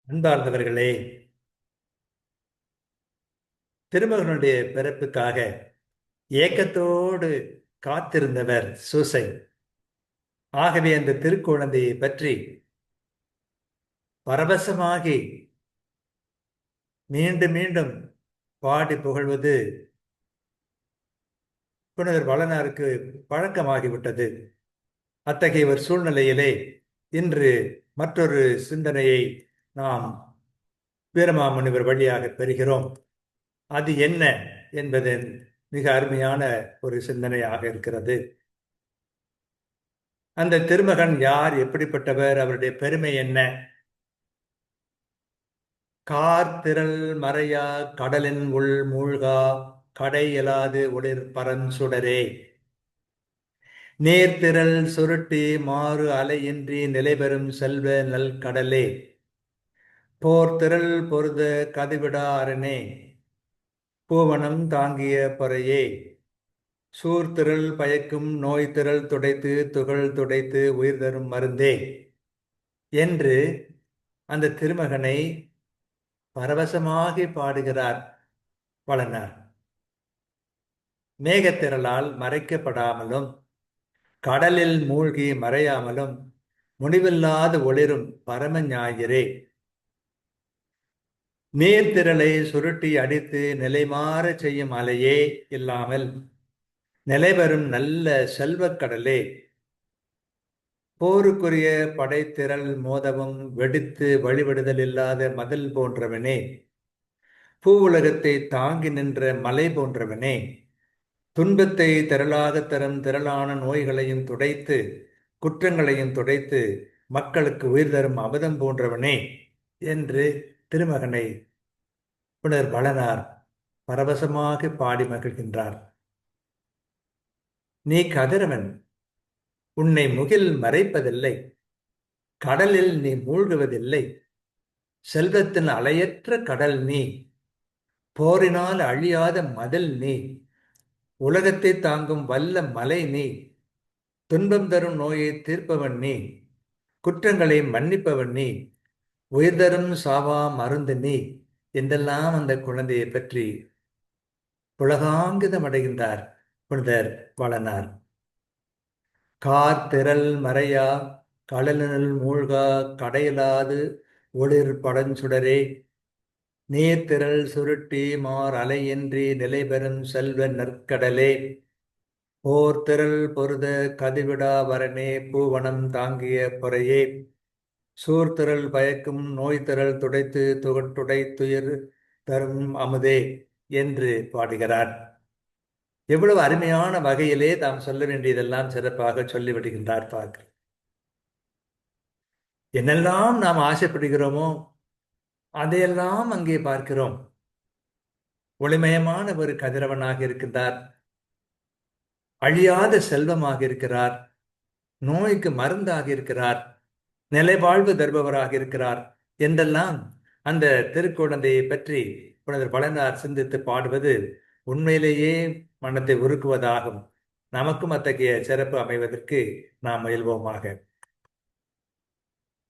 அன்பார்ந்தவர்களே, திருமகனுடைய பிறப்புக்காக ஏக்கத்தோடு காத்திருந்தவர் சூசை. ஆகவே அந்த திருக்குழந்தையை பற்றி பரவசமாகி மீண்டும் மீண்டும் பாடி புகழ்வது புனிதர் வளனாருக்கு பழக்கமாகிவிட்டது. அத்தகைய ஒரு சூழ்நிலையிலே இன்று மற்றொரு சிந்தனையை நாம் வீரமாமுனிவர் வழியாக பெறுகிறோம். அது என்ன என்பதன் மிக அருமையான ஒரு சிந்தனையாக இருக்கிறது. அந்த திருமகன் யார், எப்படிப்பட்டவர், அவருடைய பெருமை என்ன? கார்த்திரள் மறையா கடலின் உள் மூழ்கா கடை எலாது ஒளிர் பரஞ்சுடரே, நேர்த்திரள் சுருட்டி மாறு அலையின்றி நிலைபெறும் செல்வ நல் கடலே, போர்த்திரள் பொருத கதிவிடா அரணே, பூவனம் தாங்கிய பொறையே, சூர்த்திரள் பயக்கும் நோய் திரள் துடைத்து துகள் துடைத்து உயிர் தரும் மருந்தே என்று அந்த திருமகனை பரவசமாகி பாடுகிறார் வளனார். மேகத்திரளால் மறைக்கப்படாமலும் கடலில் மூழ்கி மறையாமலும் முடிவில்லாத ஒளிரும் பரம ஞாயிறே, நீர்த்திரளை சுருட்டி அடித்து நிலைமாற செய்யும் அலையே இல்லாமல் நிலைபெறும் நல்ல செல்வக்கடலே, போருக்குரிய படைத்திரள் மோதவும் வெடித்து வழிவிடுதல் இல்லாத மதில் போன்றவனே, பூ உலகத்தை தாங்கி நின்ற மலை போன்றவனே, துன்பத்தை திரளாக தரும் திரளான நோய்களையும் துடைத்து குற்றங்களையும் துடைத்து மக்களுக்கு உயிர் தரும் அமுதம் போன்றவனே என்று திருமகனை புனர் வளனார் பரவசமாக பாடி மகிழ்கின்றார். நீ கதிரவன், உன்னை முகில் மறைப்பதில்லை, கடலில் நீ மூழ்குவதில்லை, செல்வத்தின் அலையற்ற கடல் நீ, போரினால் அழியாத மதில் நீ, உலகத்தை தாங்கும் வல்ல மலை நீ, துன்பம் தரும் நோயை தீர்ப்பவன் நீ, குற்றங்களை மன்னிப்பவன் நீ, உயிர் தரும் சாவா மருந்து நீ என்றெல்லாம் அந்த குழந்தையை பற்றி புலகாங்கிதம் அடைகின்றார் புனிதர் வளனார். கார்த்திரள் மறையா கடலினுள் மூழ்கா கடையிலாது ஒளிர் படஞ்சுடரே, நீர்த்திரள் சுருட்டி மார் அலையின்றி நிலைபெறும் செல்வ நற்கடலே, போர் திரள் பொருத கதிவிடா வரனே, பூவனம் தாங்கிய பொறையே, சூர்த்திரள் பயக்கும் நோய் திரள் துடைத்து துகட்டுடை துயிர் தரும் அமுதே என்று பாடுகிறார். எவ்வளவு அருமையான வகையிலே தாம் சொல்ல வேண்டியதெல்லாம் சிறப்பாக சொல்லிவிடுகின்றார். பார்க்க என்னெல்லாம் நாம் ஆசைப்படுகிறோமோ அதையெல்லாம் அங்கே பார்க்கிறோம். ஒளிமயமான ஒரு கதிரவனாக இருக்கின்றார், அழியாத செல்வமாக இருக்கிறார், நோய்க்கு மருந்தாக இருக்கிறார், நிலைவாழ்வு தருபவராக இருக்கிறார் என்றெல்லாம் அந்த திருக்குழந்தையை பற்றி புனிதர் வளனார் சிந்தித்து பாடுவது உண்மையிலேயே மனத்தை உருக்குவதாகும். நமக்கும் அத்தகைய சிறப்பு அமைவதற்கு நாம் முயல்வோமாக.